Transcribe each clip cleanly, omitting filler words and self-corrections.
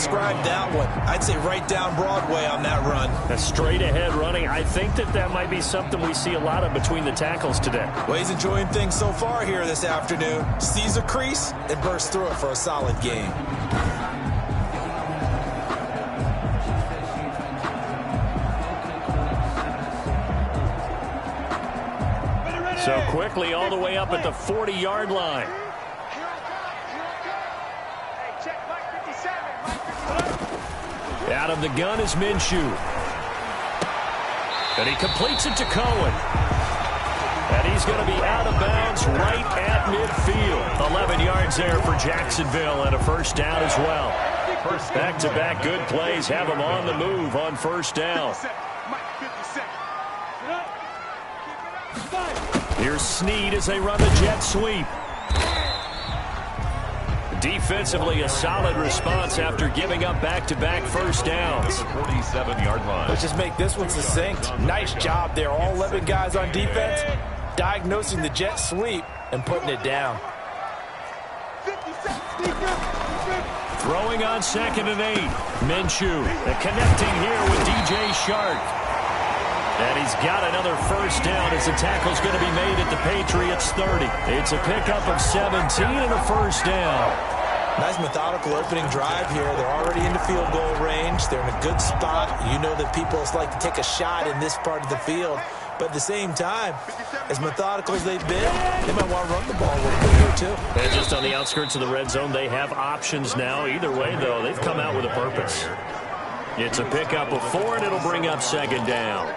describe that one? I'd say right down Broadway on that run. A straight-ahead running. I think that might be something we see a lot of between the tackles today. Well, he's enjoying things so far here this afternoon. Sees a crease and bursts through it for a solid game. So quickly all the way up at the 40-yard line. Out of the gun is Minshew. And he completes it to Cohen. And he's going to be out of bounds right at midfield. 11 yards there for Jacksonville and a first down as well. Back-to-back good plays have him on the move on first down. Here's Snead as they run the jet sweep. Defensively, a solid response after giving up back-to-back first downs. 47-yard line. Let's just make this one succinct. Nice job there. All 11 guys on defense diagnosing the jet sweep and putting it down. Throwing on 2nd and 8. Minshew. And connecting here with DJ Shark. And he's got another first down as the tackle's going to be made at the Patriots 30. It's a pickup of 17 and a first down. Nice methodical opening drive here. They're already into field goal range. They're in a good spot. You know that people like to take a shot in this part of the field. But at the same time, as methodical as they've been, they might want to run the ball a little bit here too. And just on the outskirts of the red zone, they have options now. Either way, though, they've come out with a purpose. It's a pickup of 4, and it'll bring up 2nd down.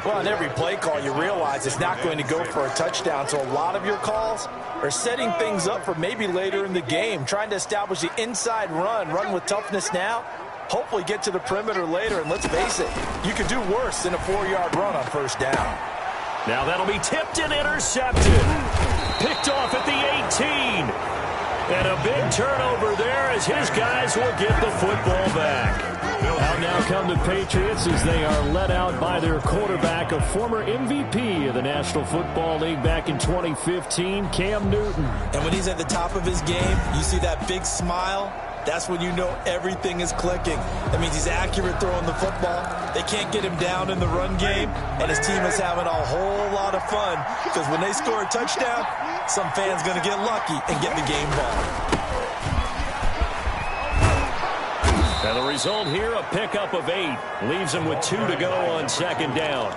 Well, on every play call, you realize it's not going to go for a touchdown. So a lot of your calls are setting things up for maybe later in the game, trying to establish the inside run with toughness now, hopefully get to the perimeter later. And let's face it, you could do worse than a 4-yard run on first down. Now that'll be tipped and intercepted. Picked off at the 18. And a big turnover there as his guys will get the football back. Out now come the Patriots as they are led out by their quarterback, a former MVP of the National Football League back in 2015, Cam Newton. And when he's at the top of his game, you see that big smile. That's when you know everything is clicking. That means he's accurate throwing the football. They can't get him down in the run game, and his team is having a whole lot of fun because when they score a touchdown, some fan's going to get lucky and get the game ball. And the result here, a pickup of 8. Leaves him with 2 to go on 2nd down.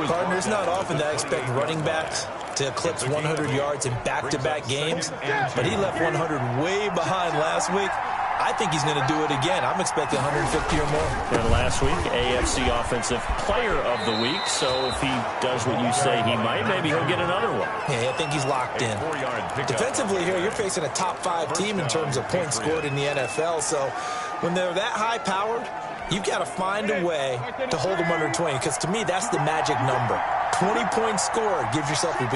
Partner, it's not often that I expect running backs to eclipse 100 yards in back-to-back games, but he left 100 way behind last week. I think he's going to do it again. I'm expecting 150 or more. And last week, AFC Offensive Player of the Week. So if he does what you say he might, maybe he'll get another one. Yeah, I think he's locked in. Defensively here, you're facing a top-5 team in terms of points scored in the NFL. So when they're that high-powered, you've got to find a way to hold them under 20, because to me, that's the magic number. 20 points scored, you give yourself your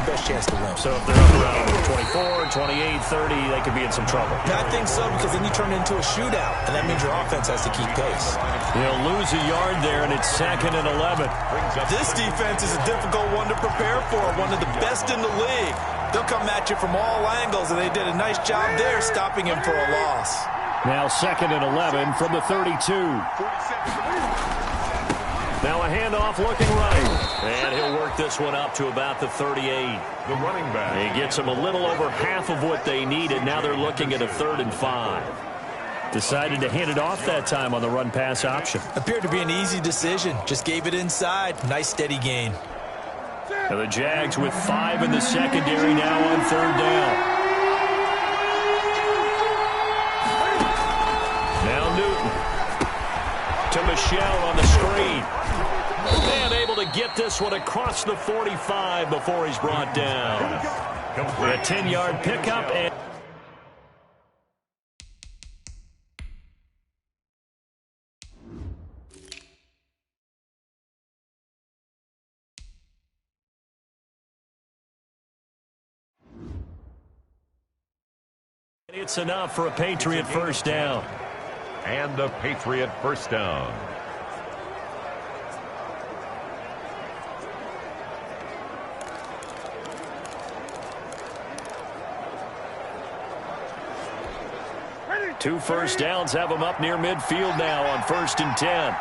best chance to win. So if they're up around 24, 28, 30, they could be in some trouble. I think so, because then you turn it into a shootout, and that means your offense has to keep pace. He'll lose a yard there, and it's 2nd and 11. This defense is a difficult one to prepare for, one of the best in the league. They'll come at you from all angles, and they did a nice job there stopping him for a loss. Now 2nd and 11 from the 32. Now a handoff looking right. And he'll work this one up to about the 38. The running back. He gets them a little over half of what they needed. Now they're looking at a 3rd and 5. Decided to hand it off that time on the run-pass option. Appeared to be an easy decision. Just gave it inside. Nice steady gain. And the Jags with 5 in the secondary now on 3rd down. Now Newton to Michelle on the screen. And able to get this one across the 45 before he's brought down. A 10-yard pickup. And it's enough for a Patriot first down. And a Patriot first down. 2 first downs have them up near midfield now on 1st and 10.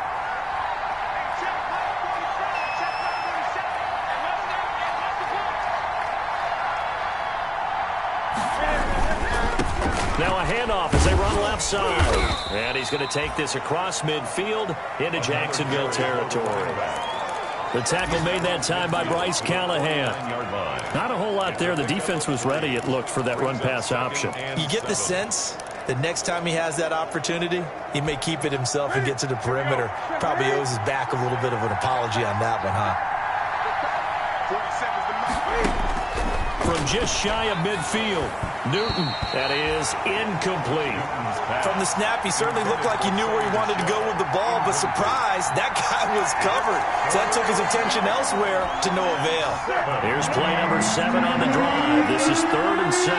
Now a handoff as they run left side. And he's going to take this across midfield into Jacksonville territory. The tackle made that time by Bryce Callahan. Not a whole lot there. The defense was ready, it looked, for that run-pass option. You get the sense that next time he has that opportunity, he may keep it himself and get to the perimeter. Probably owes his back a little bit of an apology on that one, huh? From just shy of midfield, Newton, that is incomplete. From the snap, he certainly looked like he knew where he wanted to go with the ball, but surprise, that guy was covered. So that took his attention elsewhere to no avail. Here's play number 7 on the drive. This is 3rd and 7.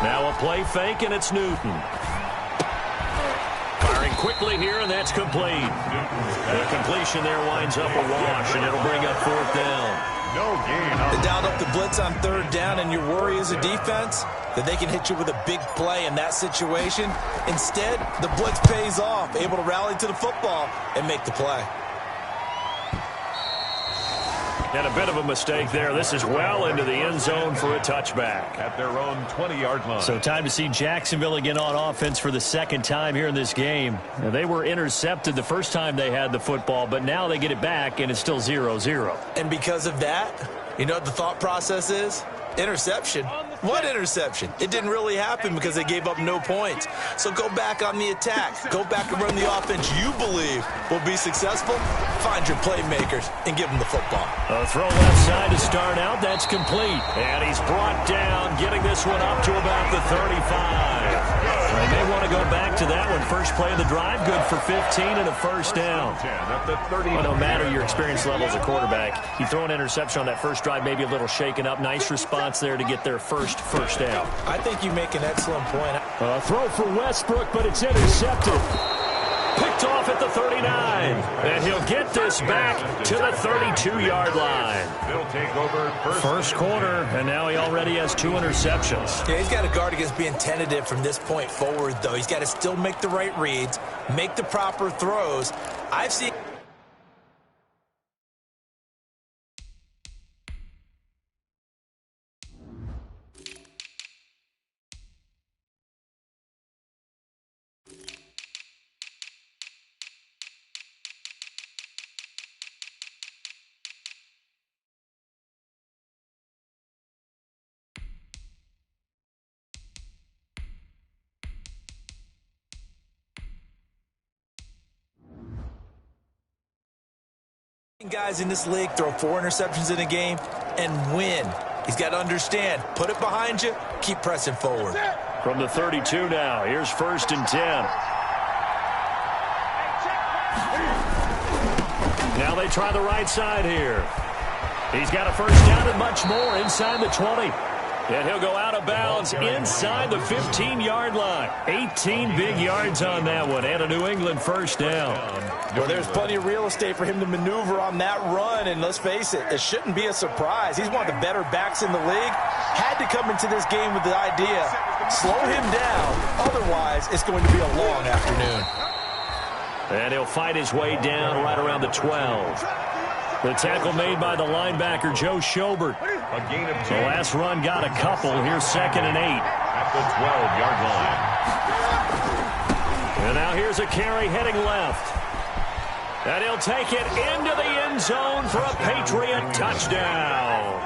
Now a play fake, and it's Newton. Firing quickly here, and that's complete. The completion there winds up a wash, and it'll bring up 4th down. No gain. They dialed up the blitz on 3rd down, and your worry as a defense that they can hit you with a big play in that situation. Instead, the blitz pays off, able to rally to the football and make the play. And a bit of a mistake there. This is well into the end zone for a touchback. At their own 20-yard line. So time to see Jacksonville again on offense for the 2nd time here in this game. Now, they were intercepted the first time they had the football, but now they get it back, and it's still 0-0. And because of that, you know what the thought process is? Interception. What interception? It didn't really happen because they gave up no points. So go back on the attack. Go back and run the offense you believe will be successful. Find your playmakers and give them the football. A throw left side to start out. That's complete. And he's brought down, getting this one up to about the 35. They may want to go back to that one. First play of the drive, good for 15 and a first down. Well, no matter your experience level as a quarterback, you throw an interception on that first drive, maybe a little shaken up. Nice response there to get their first down. I think you make an excellent point. A throw for Westbrook, but it's intercepted. Picked off at the 39. And he'll get this back to the 32-yard line. They'll take over First quarter, and now he already has 2 interceptions. Yeah, he's got to guard against being tentative from this point forward, though. He's got to still make the right reads, make the proper throws. I've seen... guys in this league throw 4 interceptions in a game and win. He's got to understand, put it behind you, keep pressing forward. From the 32 now, here's 1st and 10. Now they try the right side here. He's got a first down and much more inside the 20. And he'll go out of bounds inside the 15-yard line. 18 big yards on that one, and a New England first down. Well, there's plenty of real estate for him to maneuver on that run, and let's face it, it shouldn't be a surprise. He's one of the better backs in the league. Had to come into this game with the idea, slow him down, otherwise it's going to be a long afternoon. And he'll fight his way down right around the 12. The tackle made by the linebacker, Joe Schobert. A gain of 2. The last run got a couple. Here's 2nd and 8. At the 12-yard line. And now here's a carry heading left. And he'll take it into the end zone for a Patriot touchdown.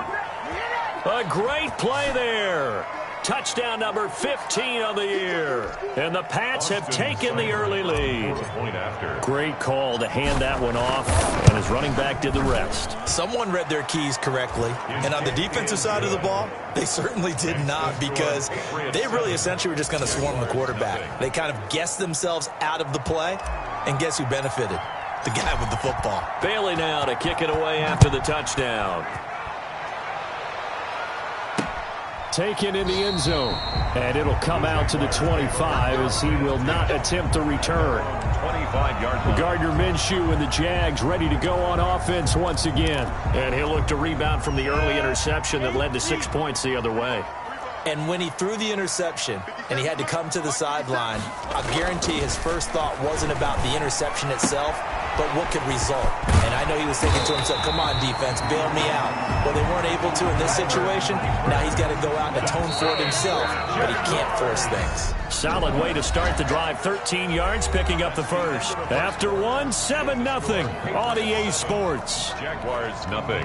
A great play there. Touchdown number 15 on the year. And the Pats have taken the early lead. Great call to hand that one off, and his running back did the rest. Someone read their keys correctly, and on the defensive side of the ball, they certainly did not, because they really essentially were just going to swarm the quarterback. They kind of guessed themselves out of the play, and guess who benefited? The guy with the football. Bailey now to kick it away after the touchdown. Taken in the end zone. And it'll come out to the 25 as he will not attempt a return. 25-yard line. Gardner Minshew and the Jags ready to go on offense once again. And he'll look to rebound from the early interception that led to 6 points the other way. And when he threw the interception and he had to come to the sideline, I guarantee his first thought wasn't about the interception itself, but what could result. And I know he was thinking to himself, come on, defense, bail me out. Well, they weren't able to in this situation. Now he's got to go out and atone for it himself, but he can't force things. Solid way to start the drive. 13 yards, picking up the first. After one, 7-0 on EA Sports. Jaguars, nothing.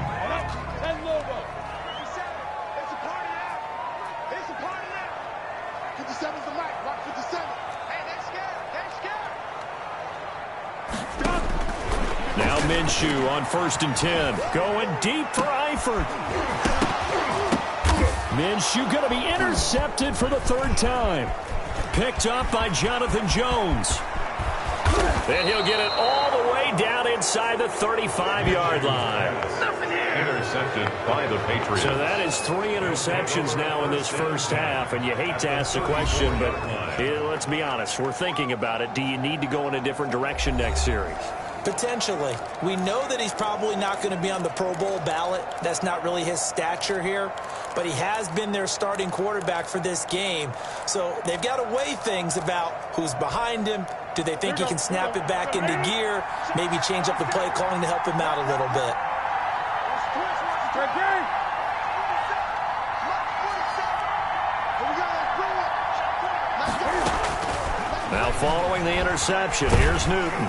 Now Minshew on 1st and 10. Going deep for Eifert. Minshew going to be intercepted for the 3rd time. Picked up by Jonathan Jones. And he'll get it all the way down inside the 35-yard line. Intercepted by the Patriots. So that is 3 interceptions now in this first half, and you hate to ask the question, but let's be honest. We're thinking about it. Do you need to go in a different direction next series? Potentially. We know that he's probably not going to be on the Pro Bowl ballot. That's not really his stature here. But he has been their starting quarterback for this game. So they've got to weigh things about who's behind him. Do they think he can snap it back into gear? Maybe change up the play calling to help him out a little bit. Now following the interception, here's Newton.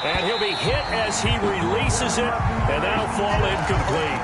And he'll be hit as he releases it, and that'll fall incomplete.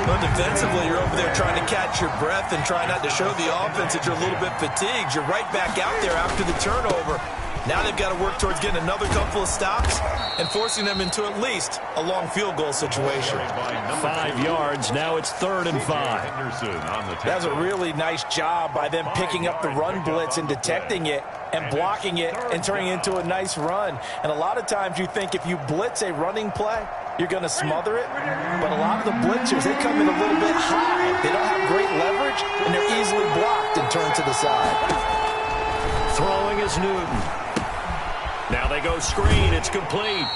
Well, defensively, you're over there trying to catch your breath and try not to show the offense that you're a little bit fatigued. You're right back out there after the turnover. Now they've got to work towards getting another couple of stops and forcing them into at least a long field goal situation. 5 yards. Now it's 3rd and 5. That's a really nice job by them picking up the run blitz and detecting it and blocking it and turning it into a nice run. And a lot of times you think if you blitz a running play, you're going to smother it. But a lot of the blitzers, they come in a little bit high. They don't have great leverage, and they're easily blocked and turned to the side. Throwing is Newton. Now they go screen. It's complete.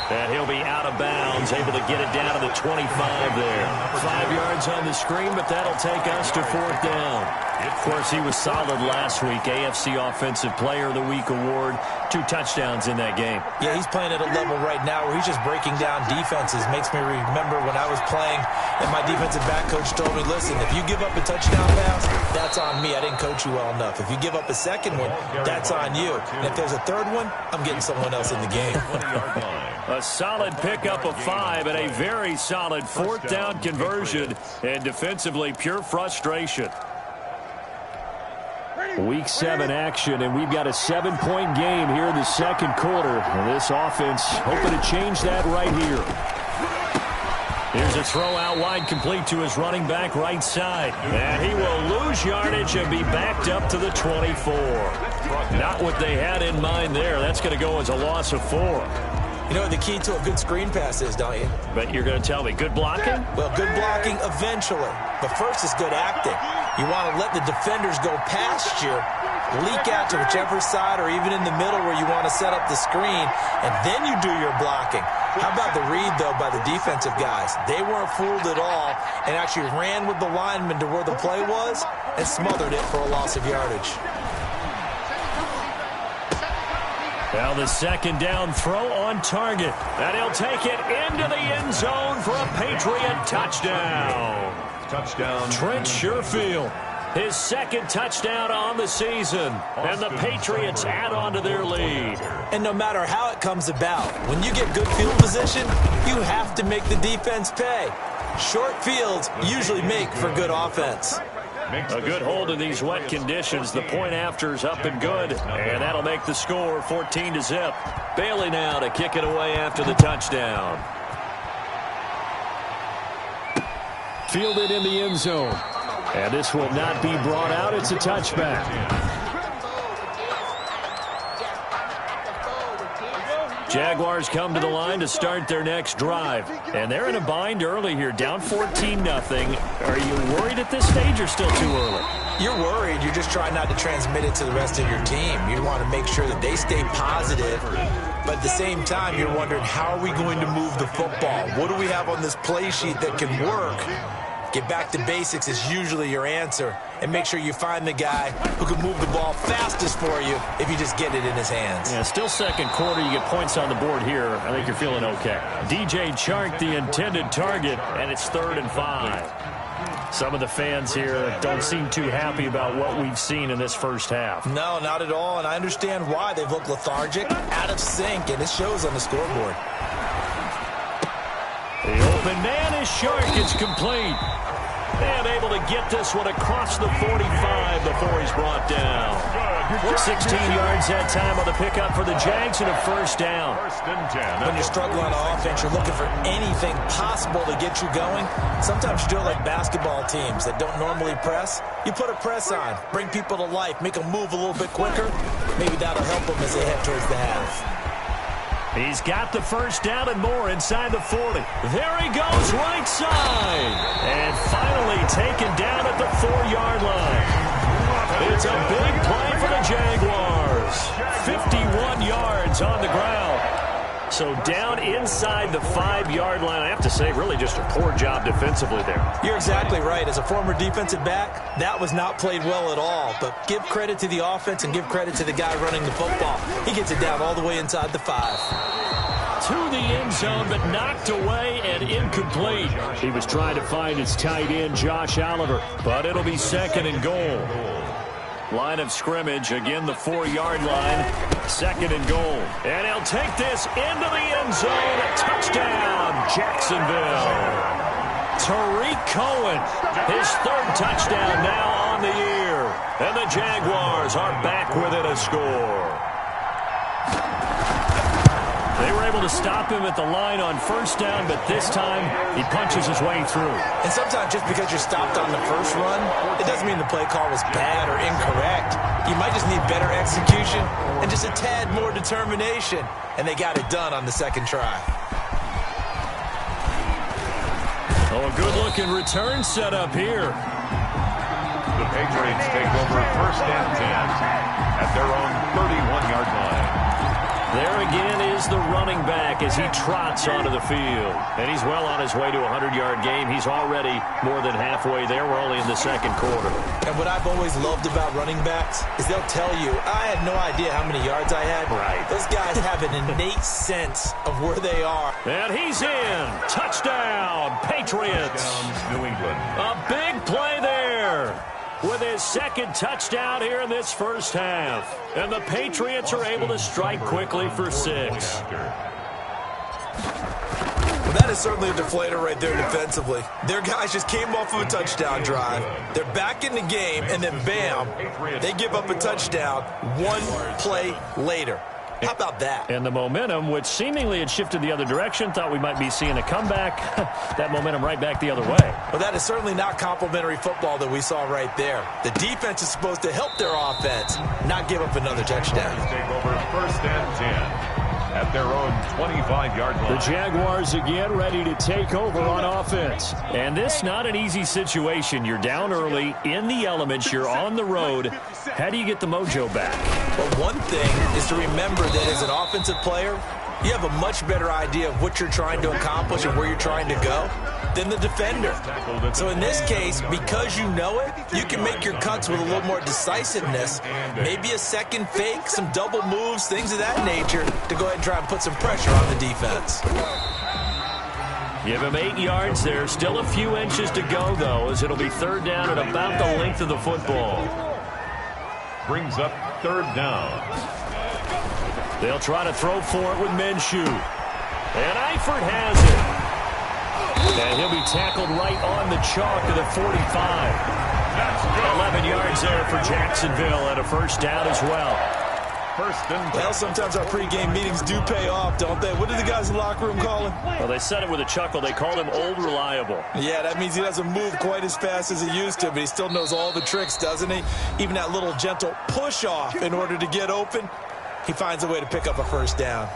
And he'll be out of bounds, able to get it down to the 25 there. 5 yards on the screen, but that'll take us to 4th down. Of course, he was solid last week. AFC Offensive Player of the Week award. 2 touchdowns in that game. Yeah, he's playing at a level right now where he's just breaking down defenses. Makes me remember when I was playing and my defensive back coach told me, listen, if you give up a touchdown pass, that's on me. I didn't coach you well enough. If you give up a second one, that's on you. And if there's a third one, I'm getting someone else in the game. A solid pickup of 5 and a very solid 4th down conversion, and defensively pure frustration. Week 7 action, and we've got a 7-point game here in the 2nd quarter. And this offense hoping to change that right here. Here's a throw out wide, complete to his running back right side. And he will lose yardage and be backed up to the 24. Not what they had in mind there. That's going to go as a loss of 4. You know what the key to a good screen pass is, don't you? But you're going to tell me, good blocking? Well, good blocking eventually. But first is good acting. You want to let the defenders go past you, leak out to whichever side or even in the middle where you want to set up the screen, and then you do your blocking. How about the read, though, by the defensive guys? They weren't fooled at all and actually ran with the lineman to where the play was and smothered it for a loss of yardage. Now the 2nd down throw on target. And he'll take it into the end zone for a Patriot touchdown. Touchdown. Trent Sherfield, his 2nd touchdown on the season. And the Patriots add on to their lead. And no matter how it comes about, when you get good field position, you have to make the defense pay. Short fields usually make for good offense. A good hold in these wet conditions. The point after's up and good. And that'll make the score 14-0. Bailey now to kick it away after the touchdown. Fielded in the end zone. And this will not be brought out. It's a touchback. Jaguars come to the line to start their next drive. And they're in a bind early here, down 14-0. Are you worried at this stage or still too early? You're worried. You're just trying not to transmit it to the rest of your team. You want to make sure that they stay positive. But at the same time, you're wondering, how are we going to move the football? What do we have on this play sheet that can work? Get back to basics is usually your answer. And make sure you find the guy who can move the ball fastest for you if you just get it in his hands. Yeah, still second quarter. You get points on the board here. I think you're feeling okay. DJ Chark, the intended target, and it's 3rd and 5. Some of the fans here don't seem too happy about what we've seen in this first half. No, not at all, and I understand why. They've looked lethargic, out of sync, and it shows on the scoreboard. The open man is Chark. It's complete. And able to get this one across the 45 before he's brought down. 16 yards that time on the pickup for the Jags and a first down. When you're struggling on offense, you're looking for anything possible to get you going. Sometimes you're doing like basketball teams that don't normally press. You put a press on, bring people to life, make them move a little bit quicker. Maybe that'll help them as they head towards the half. He's got the first down and more inside the 40. There he goes, right side. And finally taken down at the 4-yard line. It's a big play for the Jaguars. 51 yards on the ground. So down inside the 5-yard line. I have to say, really just a poor job defensively there. You're exactly right. As a former defensive back, that was not played well at all. But give credit to the offense and give credit to the guy running the football. He gets it down all the way inside the 5. To the end zone, but knocked away and incomplete. He was trying to find his tight end, Josh Oliver, but it'll be 2nd and goal. Line of scrimmage, again the 4-yard line, 2nd and goal. And he'll take this into the end zone. Touchdown, Jacksonville. Tariq Cohen, his 3rd touchdown now on the year. And the Jaguars are back within a score. They were able to stop him at the line on first down, but this time he punches his way through. And sometimes just because you're stopped on the first run, it doesn't mean the play call was bad or incorrect. You might just need better execution and just a tad more determination. And they got it done on the 2nd try. Oh, a good-looking return set up here. The Patriots take over 1st and 10 at their own 31-yard line. There again is the running back as he trots onto the field. And he's well on his way to a 100-yard game. He's already more than halfway there. We're only in the 2nd quarter. And what I've always loved about running backs is they'll tell you, I had no idea how many yards I had. Right. Those guys have an innate sense of where they are. And he's in. Touchdown, Patriots. New England. A big play there with his 2nd touchdown here in this first half. And the Patriots are able to strike quickly for 6. Well, that is certainly a deflator right there defensively. Their guys just came off of a touchdown drive. They're back in the game, and then bam, they give up a touchdown 1 play later. How about that? And the momentum, which seemingly had shifted the other direction, thought we might be seeing a comeback. That momentum right back the other way. Well, that is certainly not complimentary football that we saw right there. The defense is supposed to help their offense, not give up another touchdown. Take over 1st and 10 at their own 25-yard line. The Jaguars again ready to take over on offense. And this not an easy situation. You're down early, in the elements, you're on the road. How do you get the mojo back? Well, one thing is to remember that as an offensive player, you have a much better idea of what you're trying to accomplish and where you're trying to go than the defender. So in this case, because you know it, you can make your cuts with a little more decisiveness, maybe a second fake, some double moves, things of that nature, to go ahead and try and put some pressure on the defense. Give him 8 yards there. Still a few inches to go, though, as it'll be 3rd down at about the length of the football. Brings up 3rd down. They'll try to throw for it with Minshew. And Eifert has it. And he'll be tackled right on the chalk of the 45. 11 yards there for Jacksonville and a first down as well. 1st and 10. Well, sometimes our pregame meetings do pay off, don't they? What do the guys in the locker room call him? Well, they said it with a chuckle. They called him Old Reliable. Yeah, that means he doesn't move quite as fast as he used to, but he still knows all the tricks, doesn't he? Even that little gentle push-off in order to get open. He finds a way to pick up a first down.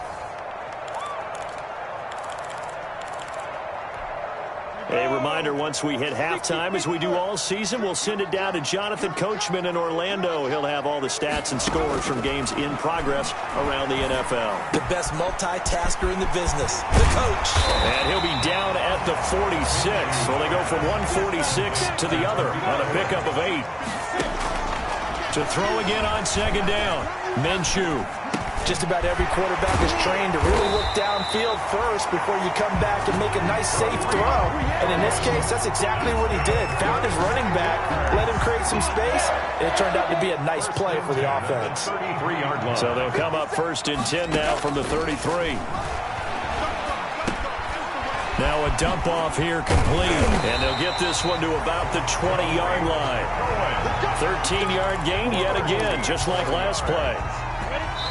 A reminder, once we hit halftime, as we do all season, we'll send it down to Jonathan Coachman in Orlando. He'll have all the stats and scores from games in progress around the NFL. The best multitasker in the business, the coach. And he'll be down at the 46. So they go from 146 to the other on a pickup of 8. To throw again on second down, Minshew. Just about every quarterback is trained to really look downfield first before you come back and make a nice, safe throw. And in this case, that's exactly what he did. Found his running back, let him create some space, and it turned out to be a nice play for the offense. 33-yard line. So they'll come up 1st and 10 now from the 33. Now a dump off here complete, and they'll get this one to about the 20-yard line. 13-yard gain yet again, just like last play.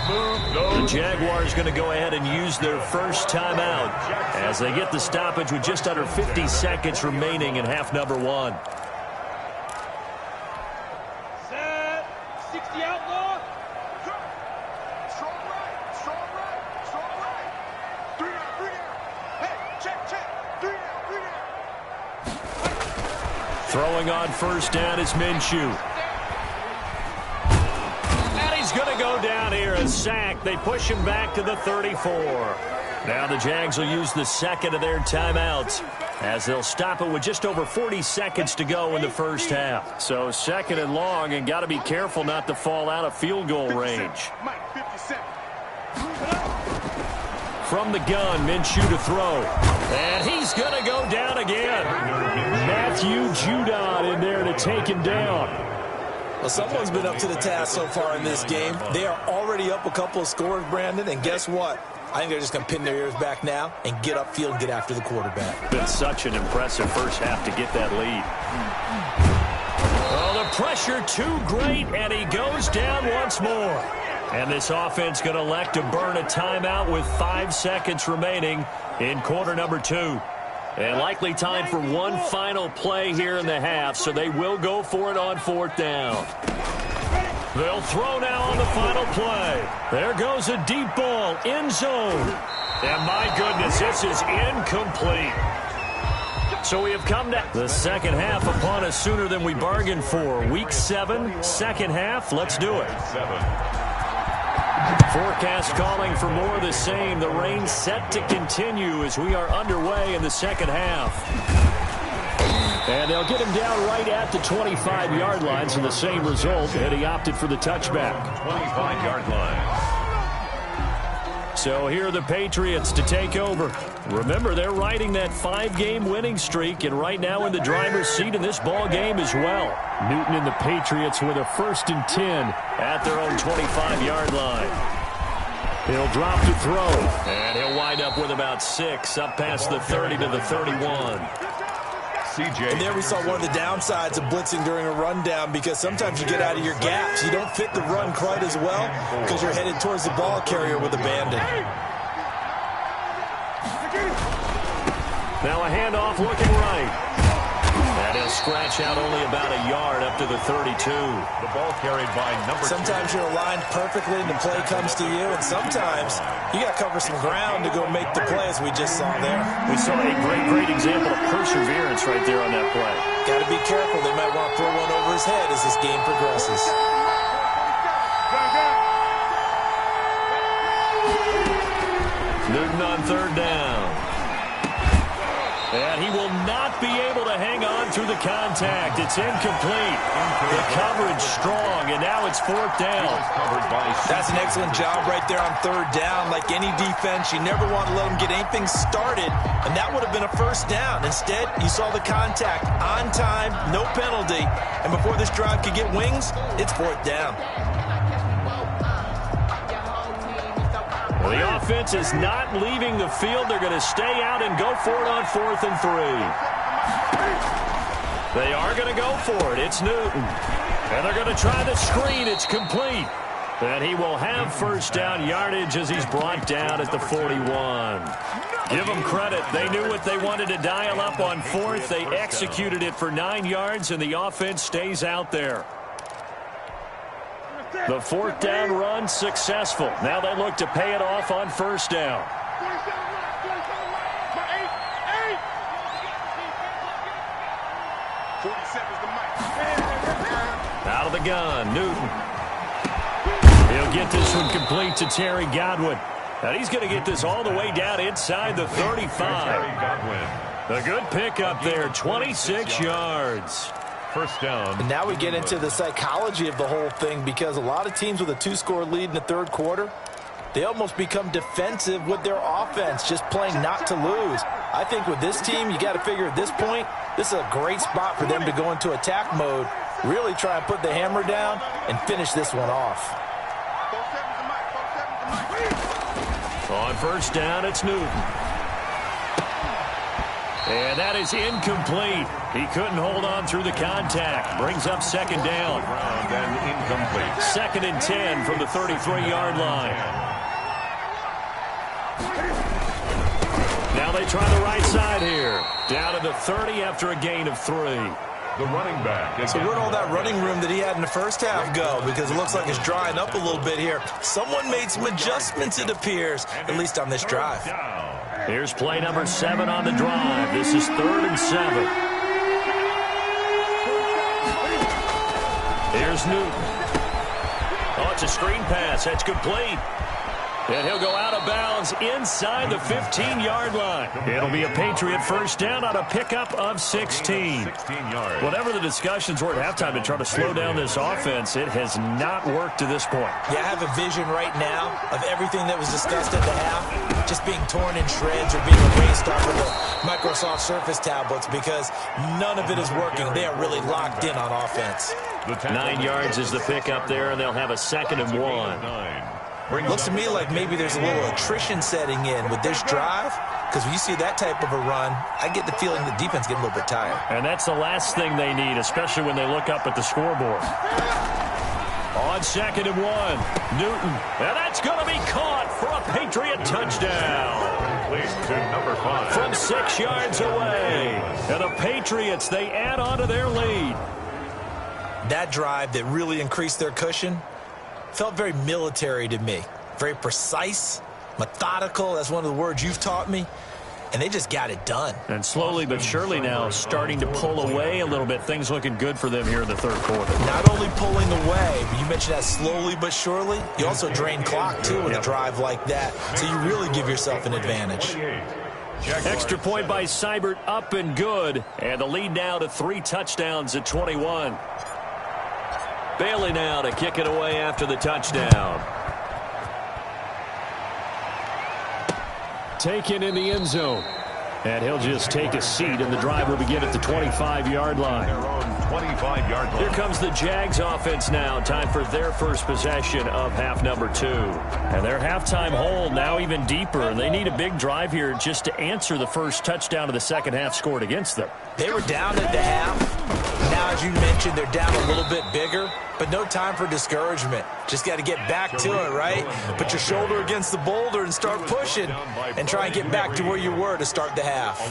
The Jaguars going to go ahead and use their first timeout as they get the stoppage with just under 50 seconds remaining in half number 1. Set. 60 outlaw. Strong right. Strong right. Strong right. 3 down. 3 down. Hey, check. 3 down. 3 down. Throwing on first down is Minshew. He's going to go down here, a sack. They push him back to the 34. Now the Jags will use the second of their timeouts as they'll stop it with just over 40 seconds to go in the first half. So second and long, and got to be careful not to fall out of field goal range. From the gun, Minshew to throw. And he's going to go down again. Matthew Judon in there to take him down. Well, someone's been up to the task so far in this game. They are already up a couple of scores, Brandon, and guess what? I think they're just going to pin their ears back now and get upfield and get after the quarterback. Been such an impressive first half to get that lead. Oh, the pressure too great, and he goes down once more. And this offense going to elect to burn a timeout with 5 seconds remaining in quarter number 2. And likely time for one final play here in the half, so they will go for it on 4th down. They'll throw now on the final play. There goes a deep ball, end zone. And my goodness, this is incomplete. So we have come to the second half upon us sooner than we bargained for. Week 7, second half. Let's do it. 7. Forecast calling for more of the same. The rain set to continue as we are underway in the second half. And they'll get him down right at the 25-yard line, so the same result, and he opted for the touchback. 25-yard line. So here are the Patriots to take over. Remember, they're riding that 5-game winning streak, and right now in the driver's seat in this ball game as well. Newton and the Patriots with a 1st and 10 at their own 25-yard line. He'll drop to throw, and he'll wind up with about 6 up past the 30 to the 31. And there we saw one of the downsides of blitzing during a rundown, because sometimes you get out of your gaps. You don't fit the run quite as well because you're headed towards the ball carrier with abandon. Now a handoff looking right. And he'll scratch out only about a yard up to the 32. The ball carried by number 2. Sometimes you're aligned perfectly and the play comes to you, and sometimes you got to cover some ground to go make the play, as we just saw there. We saw a great example of perseverance right there on that play. Got to be careful. They might want to throw one over his head as this game progresses. Newton on 3rd down. And he will not be able to hang on through the contact. It's incomplete. The coverage strong, and now it's 4th down. That's an excellent job right there on 3rd down. Like any defense, you never want to let them get anything started, and that would have been a 1st down. Instead, you saw the contact on time, no penalty, and before this drive could get wings, it's 4th down. Well, the offense is not leaving the field. They're going to stay out and go for it on 4th and 3. They are going to go for it. It's Newton. And they're going to try the screen. It's complete. And he will have 1st down yardage as he's brought down at the 41. Give them credit. They knew what they wanted to dial up on 4th. They executed it for 9 yards, and the offense stays out there. The 4th down run successful. Now they look to pay it off on 1st down. 47's the mic. Out of the gun, Newton. He'll get this one complete to Terry Godwin. And he's going to get this all the way down inside the 35. Terry Godwin. A good pickup there, 26 yards. First down. And now we get into the psychology of the whole thing, because a lot of teams with a 2-score lead in the third quarter, they almost become defensive with their offense, just playing not to lose. I think with this team, you got to figure at this point, this is a great spot for them to go into attack mode, really try and put the hammer down and finish this one off. On first down, it's Newton. And that is incomplete. He couldn't hold on through the contact. Brings up second down. And incomplete. 2nd and 10 from the 33-yard line. Now they try the right side here. Down to the 30 after a gain of 3. The running back. So where'd all that running room that he had in the first half go? Because it looks like it's drying up a little bit here. Someone made some adjustments, it appears, at least on this drive. Here's play number 7 on the drive. This is 3rd and 7. Here's Newton. Oh, it's a screen pass. That's complete. And he'll go out of bounds inside the 15-yard line. It'll be a Patriot first down on a pickup of 16. 16 yards. Whatever the discussions were at halftime to try to slow down this offense, it has not worked to this point. Yeah, I have a vision right now of everything that was discussed at the half just being torn in shreds or being erased off of the Microsoft Surface tablets, because none of it is working. They are really locked in on offense. 9 yards is the pickup there, and they'll have a 2nd and 1. Looks to me like maybe there's a little attrition setting in with this drive, because when you see that type of a run, I get the feeling the defense getting a little bit tired. And that's the last thing they need, especially when they look up at the scoreboard. On 2nd and 1, Newton. And that's going to be caught for a Patriot touchdown. Complete to number 5. From 6 yards away. And the Patriots, they add on to their lead. That drive that really increased their cushion felt very military to me. Very precise, methodical. That's one of the words you've taught me. And they just got it done. And slowly but surely now starting to pull away a little bit. Things looking good for them here in the third quarter. Not only pulling away, but you mentioned that slowly but surely. You also drain clock, too, with a drive like that. So you really give yourself an advantage. Extra point by Seibert, up and good. And the lead now to 3 touchdowns at 21. Bailey now to kick it away after the touchdown. Taken in the end zone. And he'll just take a seat, and the drive will begin at the 25-yard line. Their own 25-yard line. Here comes the Jags offense now. Time for their first possession of half number 2. And their halftime hole now even deeper, and they need a big drive here just to answer the first touchdown of the second half scored against them. They were down at the half. Now, as you mentioned, they're down a little bit bigger, but no time for discouragement. Just got to get back to it, right? Put your shoulder against the boulder and start pushing and try and get back to where you were to start the half.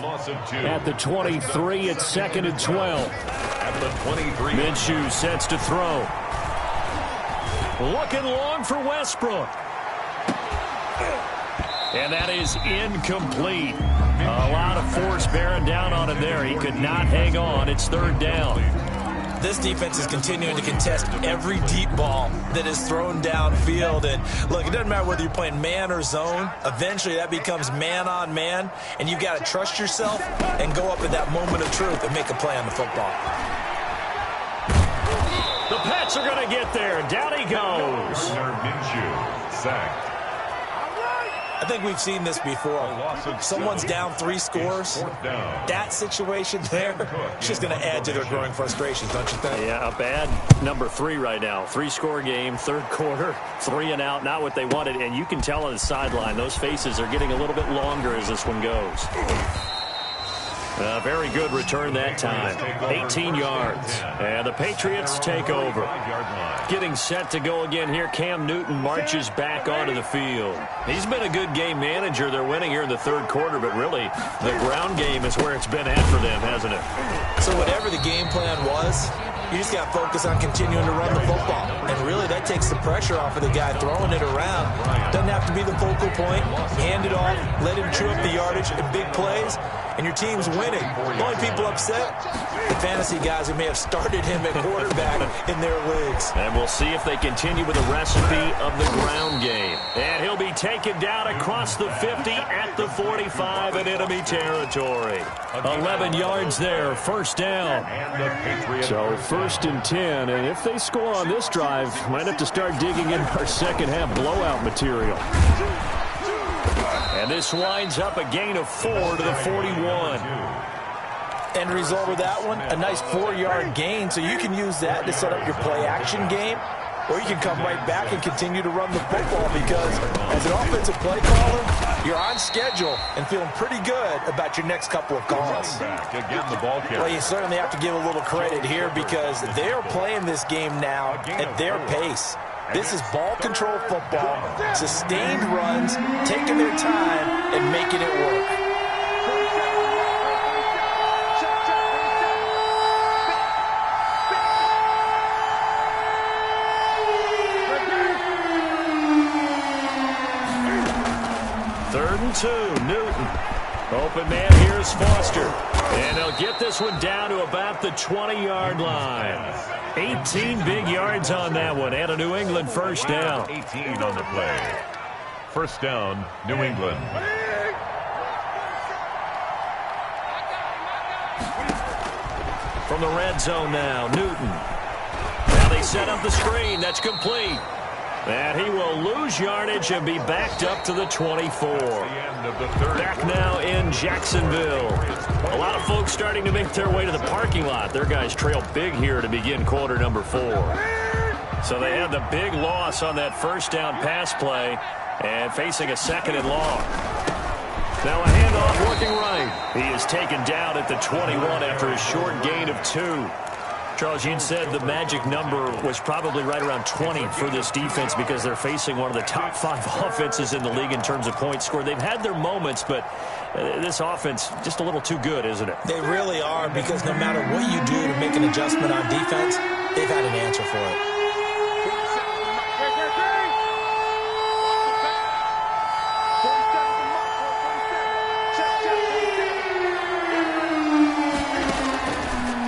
At the 23, it's 2nd and 12. At the 23. Minshew sets to throw. Looking long for Westbrook. And that is incomplete. A lot of force bearing down on him there. He could not hang on. It's 3rd down. This defense is continuing to contest every deep ball that is thrown downfield. And look, it doesn't matter whether you're playing man or zone. Eventually that becomes man on man, and you've got to trust yourself and go up at that moment of truth and make a play on the football. The Pats are going to get there. Down he goes. Minshew sacked. I think we've seen this before. Someone's down 3 scores. That situation there is just going to add to their growing frustrations, don't you think? Yeah, a bad number 3 right now. 3-score game, third quarter, 3 and out, not what they wanted. And you can tell on the sideline, those faces are getting a little bit longer as this one goes. Very good return that time. 18 yards. And the Patriots take over. Getting set to go again here. Cam Newton marches back onto the field. He's been a good game manager. They're winning here in the third quarter, but really the ground game is where it's been at for them, hasn't it? So whatever the game plan was, you just got to focus on continuing to run the football. And really that takes the pressure off of the guy throwing it around. Doesn't have to be the focal point. Hand it off. Let him chew up the yardage in big plays. and your team's winning. The only people upset, the fantasy guys who may have started him at quarterback in their leagues. And we'll see if they continue with the recipe of the ground game. And he'll be taken down across the 50 at the 45 in enemy territory. 11 yards there, first down. So 1st and 10, and if they score on this drive, might have to start digging in our second half blowout material. And this winds up a gain of 4 to the 41. End result of that one, a nice 4-yard gain, so you can use that to set up your play-action game, or you can come right back and continue to run the football because as an offensive play caller, you're on schedule and feeling pretty good about your next couple of calls. Well, you certainly have to give a little credit here because they're playing this game now at their pace. This is ball control football, sustained runs, taking their time and making it work. Third and 2, Newton. Open man, here's Foster. And they'll get this one down to about the 20-yard line. 18 big yards on that one, and a New England first down. 18 on the play. First down, New England. From the red zone now, Newton. Now they set up the screen. That's complete. And he will lose yardage and be backed up to the 24. Back now in Jacksonville. A lot of folks starting to make their way to the parking lot. Their guys trail big here to begin quarter number 4. So they had the big loss on that first down pass play and facing a 2nd and long. Now a handoff working right. He is taken down at the 21 after a short gain of 2. Charles, you'd said the magic number was probably right around 20 for this defense because they're facing one of the top 5 offenses in the league in terms of points scored. They've had their moments, but this offense just a little too good, isn't it? They really are because no matter what you do to make an adjustment on defense, they've had an answer for it.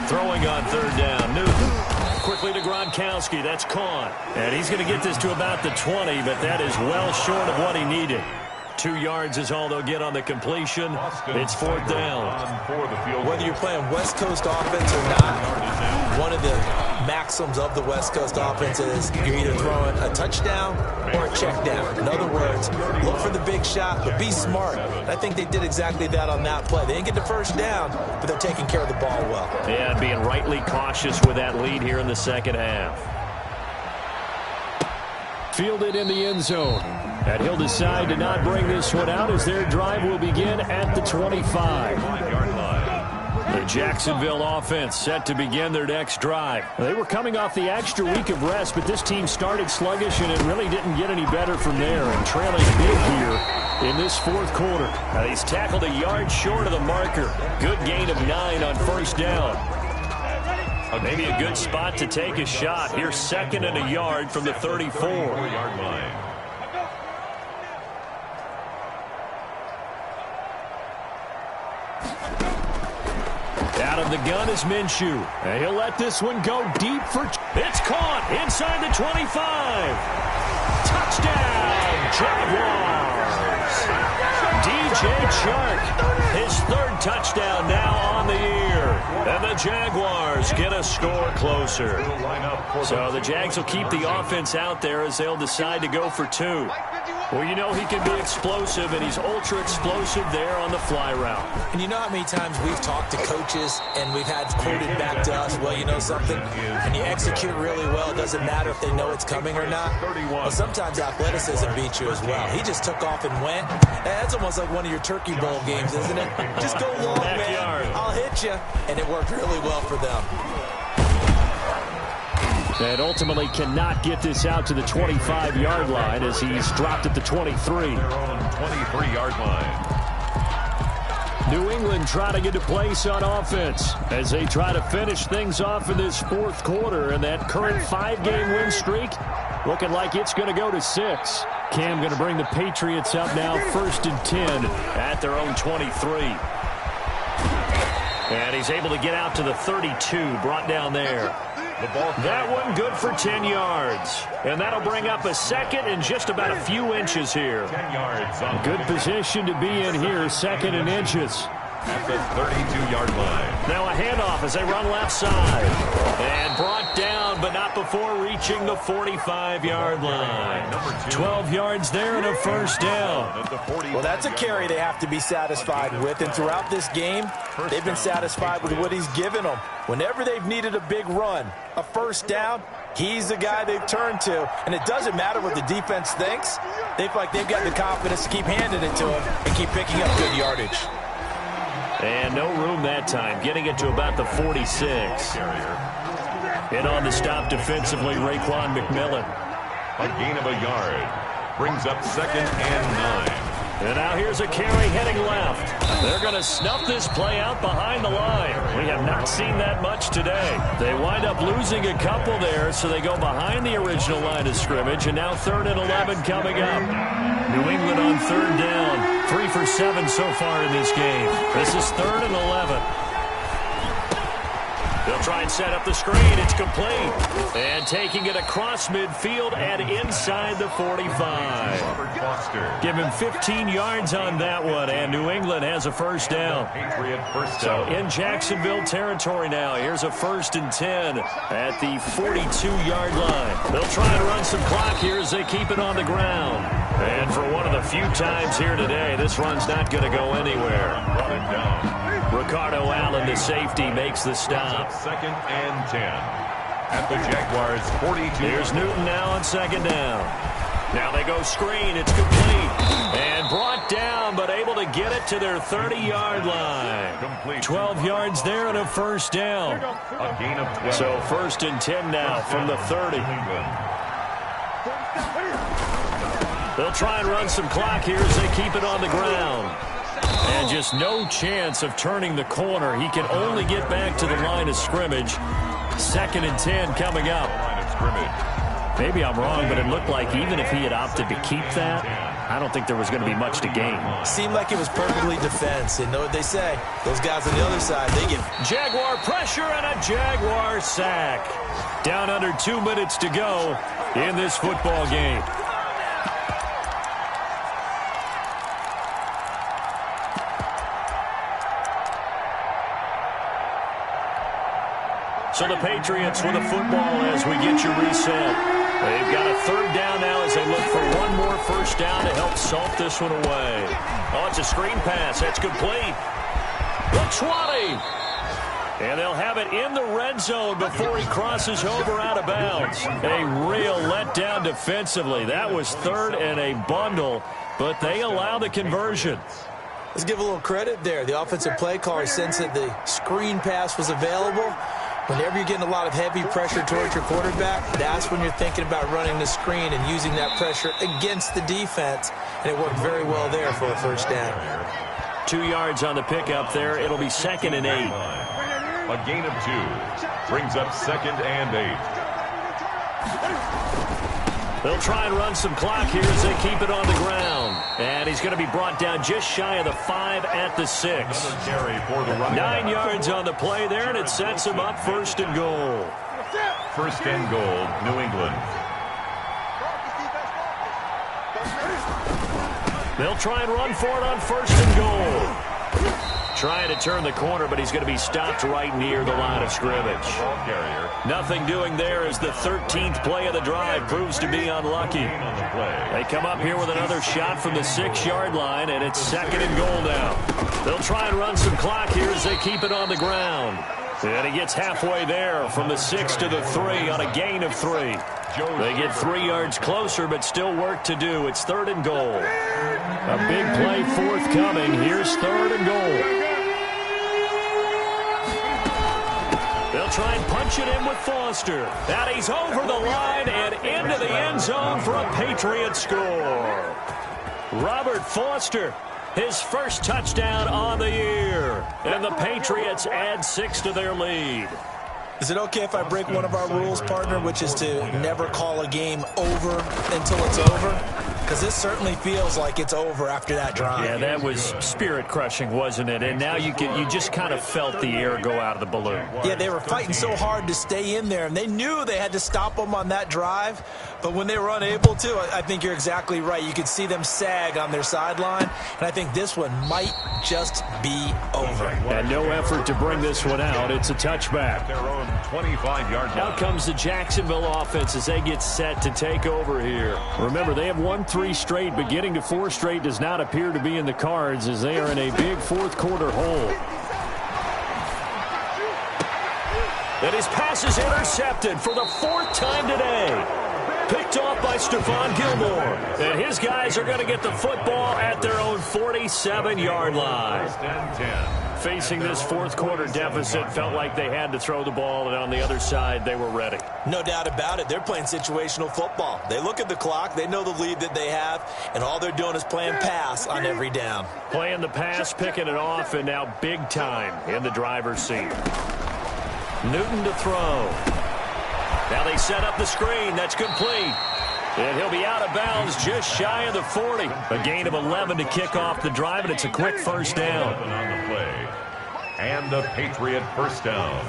Throwing on 3rd down, Newton. Quickly to Gronkowski, that's caught. And he's going to get this to about the 20, but that is well short of what he needed. 2 yards is all they'll get on the completion. It's 4th down. Whether you're playing West Coast offense or not, one of the maxims of the West Coast offense is you're either throwing a touchdown or a check down. In other words, look for the big shot, but be smart. And I think they did exactly that on that play. They didn't get the first down, but they're taking care of the ball well. Yeah, and being rightly cautious with that lead here in the second half. Fielded in the end zone. And he'll decide to not bring this one out as their drive will begin at the 25. The Jacksonville offense set to begin their next drive. They were coming off the extra week of rest, but this team started sluggish, and it really didn't get any better from there. And trailing big here in this 4th quarter. Now he's tackled a yard short of the marker. Good gain of 9 on first down. Maybe a good spot to take a shot. Here's 2nd and a yard from the 34-yard line. Out of the gun is Minshew. And he'll let this one go deep for... It's caught inside the 25. Touchdown, Jaguars. DJ Chark, his 3rd touchdown now on the year. And the Jaguars get a score closer. So the Jags will keep the offense out there as they'll decide to go for 2. Well, you know he can be explosive, and he's ultra-explosive there on the fly route. And you know how many times we've talked to coaches and we've had quoted back to us, well, you know something? When you execute really well, it doesn't matter if they know it's coming or not. Well, sometimes athleticism beats you as well. He just took off and went. That's almost like one of your Turkey Bowl games, isn't it? Just go long, man. I'll hit you. And it worked really well for them. And ultimately cannot get this out to the 25-yard line as he's dropped at the 23. Their own 23-yard line. New England trying to get to place on offense as they try to finish things off in this 4th quarter. And that current 5-game win streak looking like it's going to go to 6. Cam going to bring the Patriots up now 1st and 10 at their own 23. And he's able to get out to the 32, brought down there. That one good for 10 yards. And that'll bring up a second and just about a few inches here. 10 yards. Good position to be in here, second and inches. At the 32-yard line. Now a handoff as they run left side. And brought down, but not before reaching the 45-yard line. 12 yards there and a first down. Well, that's a carry they have to be satisfied with. And throughout this game, they've been satisfied with what he's given them. Whenever they've needed a big run, a first down, he's the guy they've turned to. And it doesn't matter what the defense thinks. They feel like they've got the confidence to keep handing it to him and keep picking up good yardage. And no room that time, getting it to about the 46. And on the stop defensively, Raekwon McMillan. A gain of a yard. Brings up second and 9. And now here's a carry heading left. They're going to snuff this play out behind the line. We have not seen that much today. They wind up losing a couple there, so they go behind the original line of scrimmage, and now 3rd and 11 coming up. New England on 3rd down. 3 for 7 so far in this game. This is 3rd and 11. They'll try and set up the screen. It's complete. And taking it across midfield and inside the 45. Give him 15 yards on that one, and New England has a first down. So in Jacksonville territory now. Here's a 1st and 10 at the 42-yard line. They'll try and run some clock here as they keep it on the ground. And for one of the few times here today, this run's not going to go anywhere. Run it down. Ricardo Allen, the safety, makes the stop. 2nd and 10. At the Jaguars' 42. Here's Newton now on 2nd down. Now they go screen. It's complete. And brought down, but able to get it to their 30-yard line. Complete. 12 yards there and a first down. A gain of 12. So 1st and 10 now from the 30. They'll try and run some clock here as they keep it on the ground. And just no chance of turning the corner. He can only get back to the line of scrimmage. 2nd and 10 coming up. Line of scrimmage. Maybe I'm wrong, but it looked like even if he had opted to keep that, I don't think there was going to be much to gain. Seemed like it was perfectly defense. And know what they say. Those guys on the other side, they get Jaguar pressure and a Jaguar sack. Down under 2 minutes to go in this football game. So the Patriots with a football as we get you reset. They've got a 3rd down now as they look for one more first down to help salt this one away. Oh, it's a screen pass. That's complete. The 20. And they'll have it in the red zone before he crosses over out of bounds. A real letdown defensively. That was 3rd and a bundle, but they allow the conversion. Let's give a little credit there. The offensive play caller sensed that the screen pass was available. Whenever you're getting a lot of heavy pressure towards your quarterback, that's when you're thinking about running the screen and using that pressure against the defense. And it worked very well there for a first down. 2 yards on the pickup there. It'll be 2nd and 8. A gain of 2. Brings up 2nd and 8. They'll try and run some clock here as they keep it on the ground. And he's going to be brought down just shy of the 5 at the 6. 9 yards on the play there, and it sets him up 1st and goal. 1st and goal, New England. They'll try and run for it on 1st and goal. Trying to turn the corner, but he's going to be stopped right near the line of scrimmage. Nothing doing there as the 13th play of the drive proves to be unlucky. They come up here with another shot from the 6-yard line, and it's 2nd and goal now. They'll try and run some clock here as they keep it on the ground. And he gets halfway there from the 6 to the 3 on a gain of 3. They get 3 yards closer, but still work to do. It's 3rd and goal. A big play forthcoming. Here's 3rd and goal. They'll try and punch it in with Foster. And he's over the line and into the end zone for a Patriot score. Robert Foster, his first touchdown on the year. And the Patriots add 6 to their lead. Is it okay if I break one of our rules, partner, which is to never call a game over until it's over? because this certainly feels like it's over after that drive. Yeah, that was spirit-crushing, wasn't it? And now you just kind of felt the air go out of the balloon. Yeah, they were fighting so hard to stay in there, and they knew they had to stop them on that drive. But when they were unable to, I think you're exactly right. You could see them sag on their sideline, and I think this one might just be over. And no effort to bring this one out. It's a touchback. Their own 25-yard line. Out comes the Jacksonville offense as they get set to take over here. Remember, they have won 3 straight, but getting to 4 straight does not appear to be in the cards as they are in a big fourth-quarter hole. And his pass is intercepted for the 4th time today. Picked off by Stephon Gilmore. And his guys are going to get the football at their own 47-yard line. Facing this fourth-quarter deficit, felt like they had to throw the ball, and on the other side, they were ready. No doubt about it. They're playing situational football. They look at the clock. They know the lead that they have, and all they're doing is playing pass on every down. Playing the pass, picking it off, and now big time in the driver's seat. Newton to throw. Now they set up the screen. That's complete. And he'll be out of bounds just shy of the 40. A gain of 11 to kick off the drive, and it's a quick first down. On the play. And the Patriot first down.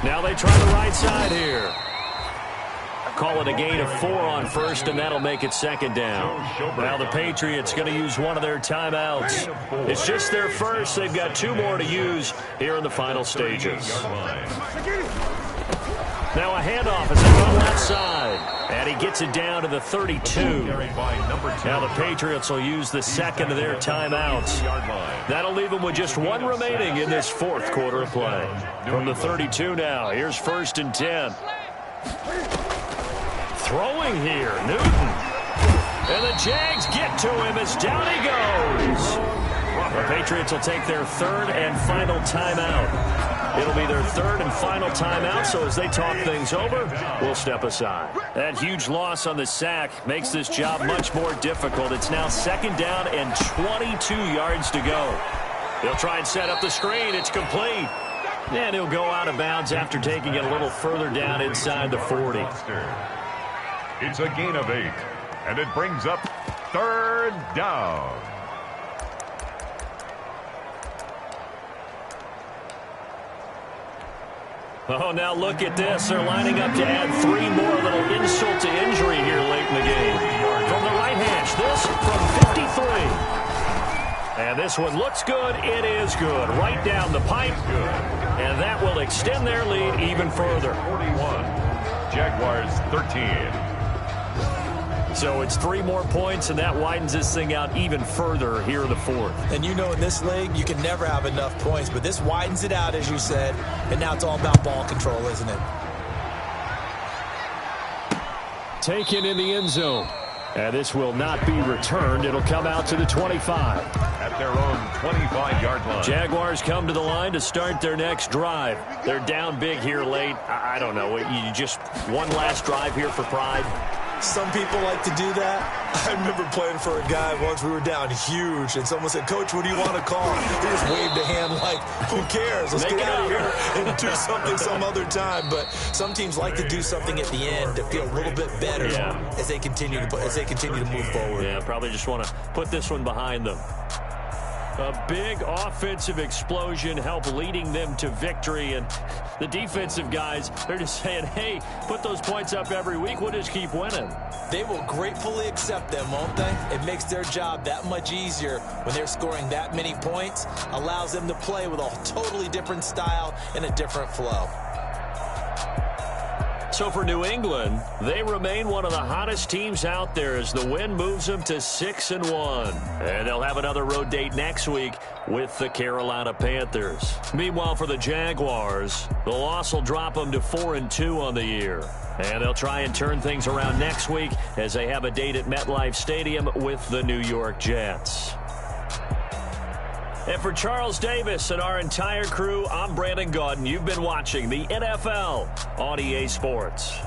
Now they try the right side here. Call it a gain of 4 on first, and that'll make it second down. Now the Patriots going to use one of their timeouts. It's just their first. They've got 2 more to use here in the final stages. Now a handoff as they go left side. And he gets it down to the 32. Now the Patriots will use the second of their timeouts. That'll leave them with just 1 remaining in this fourth quarter of play. From the 32 now, here's 1st and 10. Throwing here, Newton. And the Jags get to him as down he goes. The Patriots will take their 3rd and final timeout. It'll be their 3rd and final timeout, so as they talk things over, we'll step aside. That huge loss on the sack makes this job much more difficult. It's now 2nd down and 22 yards to go. They'll try and set up the screen. It's complete. And he'll go out of bounds after taking it a little further down inside the 40. It's a gain of 8, and it brings up 3rd down. Oh, now look at this. They're lining up to add 3 more. Little insult to injury here late in the game. From the right hash, this from 53. And this one looks good. It is good. Right down the pipe. And that will extend their lead even further. 41. Jaguars 13. So it's 3 more points, and that widens this thing out even further here in the 4th. And you know in this league, you can never have enough points, but this widens it out, as you said, and now it's all about ball control, isn't it? Taken in the end zone. And this will not be returned. It'll come out to the 25. At their own 25-yard line. Jaguars come to the line to start their next drive. They're down big here late. I don't know. You just one last drive here for pride. Some people like to do that. I remember playing for a guy once. We were down huge, and someone said, "Coach, what do you want to call?" He just waved a hand like, "Who cares? Let's get out of here and do something some other time." But some teams like to do something at the end to feel a little bit better as they continue to move forward. Yeah, probably just want to put this one behind them. A big offensive explosion helped leading them to victory, and the defensive guys, they're just saying, hey, put those points up every week, we'll just keep winning. They will gratefully accept them, won't they? It makes their job that much easier when they're scoring that many points, allows them to play with a totally different style and a different flow. So for New England, they remain one of the hottest teams out there as the win moves them to 6-1. And they'll have another road date next week with the Carolina Panthers. Meanwhile, for the Jaguars, the loss will drop them to 4-2 on the year. And they'll try and turn things around next week as they have a date at MetLife Stadium with the New York Jets. And for Charles Davis and our entire crew, I'm Brandon Gaudin. You've been watching the NFL on EA Sports.